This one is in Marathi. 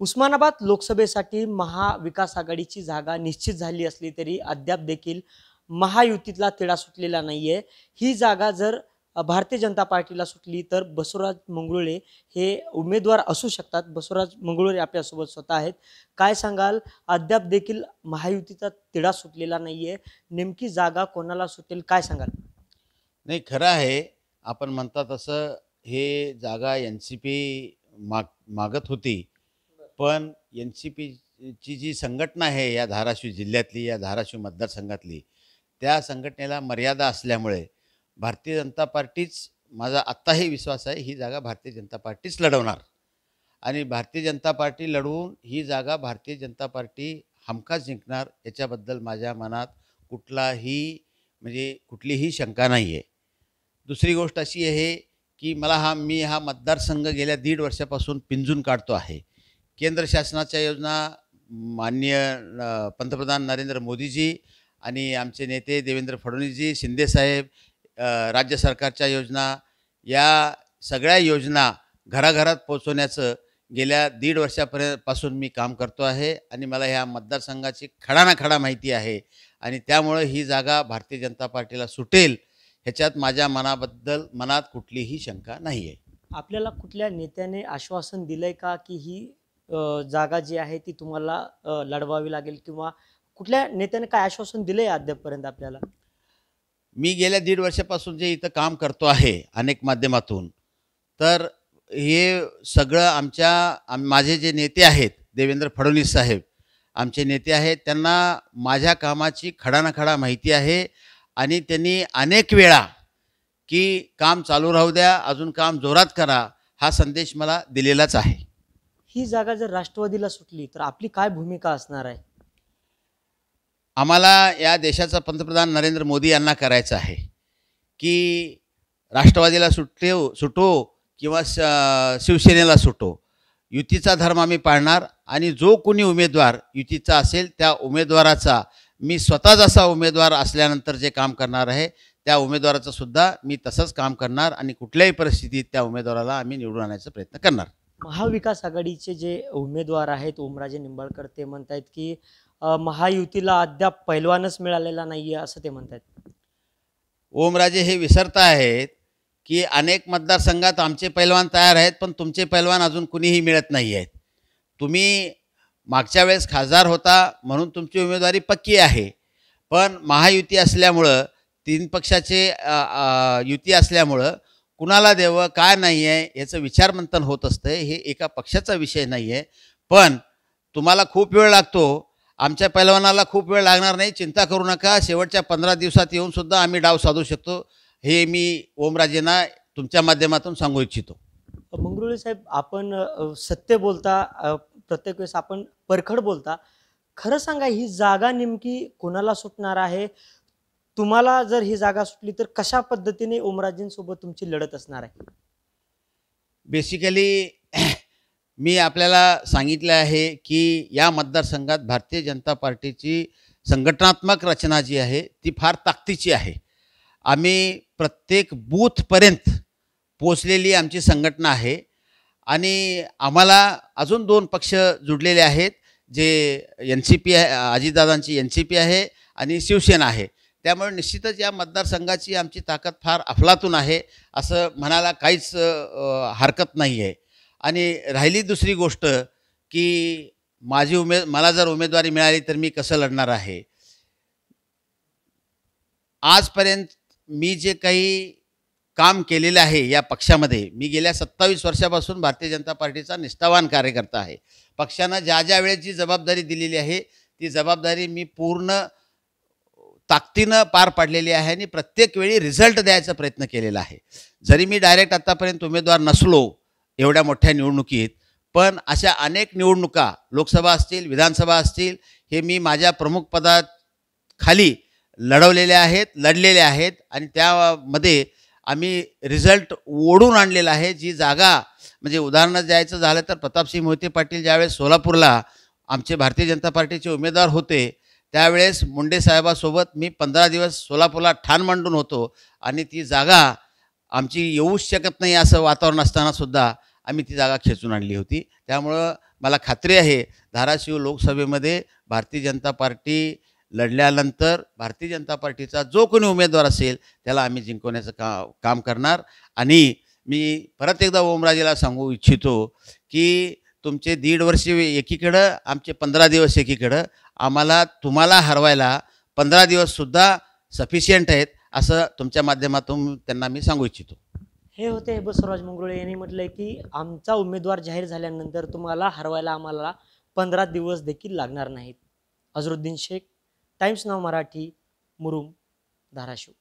उस्मानाबाद लोकसभेसाठी महाविकास आघाडीची जागा निश्चित झाली असली तरी अद्याप देखील महायुतीतला तिढा सुटलेला नाहीये. ही जागा जर भारतीय जनता पार्टीला सुटली तर बसवराज मंगळुळे हे उमेदवार असू शकतात. बसवराज मंगळुळे आपल्यासोबत स्वतः आहेत. काय सांगाल? अद्याप देखील महायुतीचा तिढा सुटलेला नाहीये. नेमकी जागा कोणाला सुटेल काय सांगाल? नाही, खरं आहे. आपण म्हणता तसं हे जागा एन-सी-पी मागत होती. पण एन-सी-पीची जी संघटना आहे या धाराशिव जिल्ह्यातली, या धाराशिव मतदारसंघातली, त्या संघटनेला मर्यादा असल्यामुळे भारतीय जनता पार्टीच, माझा आत्ताही विश्वास आहे, ही जागा भारतीय जनता पार्टीच लढवणार. आणि भारतीय जनता पार्टी लढवून ही जागा भारतीय जनता पार्टी हमखास जिंकणार, याच्याबद्दल माझ्या मनात कुठलीही शंका नाही आहे. दुसरी गोष्ट अशी आहे की मी हा मतदारसंघ गेल्या 1.5 वर्षापासून पिंजून काढतो आहे. केंद्र शासनाच्या योजना, माननीय पंतप्रधान नरेंद्र मोदीजी आणि आमचे नेते देवेंद्र फडणवीसजी, शिंदेसाहेब, राज्य सरकारच्या योजना, या सगळ्या योजना घराघरात पोहोचवण्याचं गेल्या 1.5 वर्षापासून मी काम करतो आहे आणि मला ह्या मतदारसंघाची खडा माहिती आहे. आणि त्यामुळे ही जागा भारतीय जनता पार्टीला सुटेल ह्याच्यात माझ्या मनात कुठलीही शंका नाही आहे. आपल्याला कुठल्या नेत्याने आश्वासन दिलंय का की ही जागा जी आहे ती तुम्हाला लढवावी लागेल किंवा कुठल्या नेत्याने काय आश्वासन दिलंय अद्यापपर्यंत आपल्याला? मी गेल्या 1.5 वर्षापासून जे इथं काम करतो आहे अनेक माध्यमातून, तर हे सगळं माझे जे नेते आहेत, देवेंद्र फडणवीस साहेब आमचे नेते आहेत, त्यांना माझ्या कामाची खडा माहिती आहे. आणि त्यांनी अनेक वेळा की काम चालू राहू द्या, अजून काम जोरात करा, हा संदेश मला दिलेलाच आहे. ही जागा जर राष्ट्रवादीला सुटली तर आपली काय भूमिका असणार आहे? आम्हाला या देशाचा पंतप्रधान नरेंद्र मोदी यांना करायचं आहे की राष्ट्रवादीला सुटो किंवा शिवसेनेला सुटो, युतीचा धर्म आम्ही पाळणार. आणि जो कोणी उमेदवार युतीचा असेल त्या उमेदवाराचा मी स्वतः जसा उमेदवार असल्यानंतर जे काम करणार आहे, त्या उमेदवाराचं सुद्धा मी तसंच काम करणार आणि कुठल्याही परिस्थितीत त्या उमेदवाराला आम्ही निवडून आणायचा प्रयत्न करणार. महाविकास आघाडीचे जे उमेदवार आहेत ओमराजे निंबाळकर, ते म्हणतायत की महायुतीला अद्याप पैलवानच मिळालेला नाहीये असं ते म्हणतायत. ओमराजे हे विसरता आहेत की अनेक मतदारसंघात आमचे पैलवान तयार आहेत, पण तुमचे पैलवान अजून कुणीही मिळत नाही आहेत. तुम्ही मागच्या वेळेस खासदार होता म्हणून तुमची उमेदवारी पक्की आहे, पण महायुती असल्यामुळं, 3 पक्षाचे युती असल्यामुळं कुणाला द्यावं काय नाही आहे याचं विचारमंथन होत असतं. हे एका पक्षाचा विषय नाही आहे. पण तुम्हाला खूप वेळ लागतो, आमच्या पैलवानाला खूप वेळ लागणार नाही, चिंता करू नका. शेवटच्या 15 दिवसात येऊनसुद्धा आम्ही डाव साधू शकतो, हे मी ओमराजेंना तुमच्या माध्यमातून सांगू इच्छितो. मंगरुळे साहेब, आपण सत्य बोलता, प्रत्येक वेळेस आपण परखड बोलता. खरं सांगा, ही जागा नेमकी कोणाला सुटणार आहे? तुम्हाला जर ही जागा सुटली तर कशा पद्धतीने ओमराजेंसोबत तुमची लढत असणार आहे? बेसिकली मी आपल्याला सांगितलं आहे की या मतदारसंघात भारतीय जनता पार्टीची संघटनात्मक रचना जी आहे ती फार ताकदीची आहे. आम्ही प्रत्येक बूथपर्यंत पोचलेली आमची संघटना आहे. आणि आम्हाला अजून 2 पक्ष जुडलेले आहेत, जे एन-सी-पी आहे, अजितदादांची एन-सी-पी आहे आणि शिवसेना आहे. त्यामुळे निश्चितच या मतदारसंघाची आमची ताकद फार अफलातून आहे असं म्हणायला काहीच हरकत नाही आहे. आणि राहिली दुसरी गोष्ट की मला जर उमेदवारी मिळाली तर मी कसं लढणार आहे. आजपर्यंत मी जे काही काम केलेलं आहे या पक्षामध्ये, मी गेल्या 27 वर्षापासून भारतीय जनता पार्टीचा निष्ठावान कार्यकर्ता आहे. पक्षानं ज्या वेळेस जी जबाबदारी दिलेली आहे ती जबाबदारी मी पूर्ण ताकदीनं पार पाडलेली आहे आणि प्रत्येक वेळी रिझल्ट द्यायचा प्रयत्न केलेला आहे. जरी मी डायरेक्ट आत्तापर्यंत उमेदवार नसलो एवढ्या मोठ्या निवडणुकीत, पण अशा अनेक निवडणुका, लोकसभा असतील, विधानसभा असतील, हे मी माझ्या प्रमुख पदाखाली लढवलेले आहेत, लढलेले आहेत. आणि त्यामध्ये आम्ही रिझल्ट ओढून आणलेला आहे. जी जागा, म्हणजे उदाहरण द्यायचं झालं तर प्रतापसिंह मोहिते पाटील ज्यावेळेस सोलापूरला आमचे भारतीय जनता पार्टीचे उमेदवार होते, त्यावेळेस मुंडे साहेबासोबत मी 15 दिवस सोलापूरला ठाण मांडून होतो. आणि ती जागा आमची येऊच शकत नाही असं वातावरण असताना सुद्धा आम्ही ती जागा खेचून आणली होती. त्यामुळं मला खात्री आहे धाराशिव लोकसभेमध्ये भारतीय जनता पार्टी लढल्यानंतर भारतीय जनता पार्टीचा जो कोणी उमेदवार असेल त्याला आम्ही जिंकवण्याचं काम करणार. आणि मी परत एकदा ओमराजेला सांगू इच्छितो की तुमचे 1.5 वर्ष एकीकडं, आमचे 15 दिवस एकीकडं, आम्हाला तुम्हाला हरवायला 15 दिवससुद्धा सफिशियंट आहेत, असं तुमच्या माध्यमातून त्यांना मी सांगू इच्छितो. हे होते बसवराज मंगरुळे यांनी म्हटलंय की आमचा उमेदवार जाहीर झाल्यानंतर तुम्हाला हरवायला आम्हाला 15 दिवस देखील लागणार नाहीत. अझरुद्दीन शेख, टाइम्स नाव मराठी, मुरुम, धाराशिव.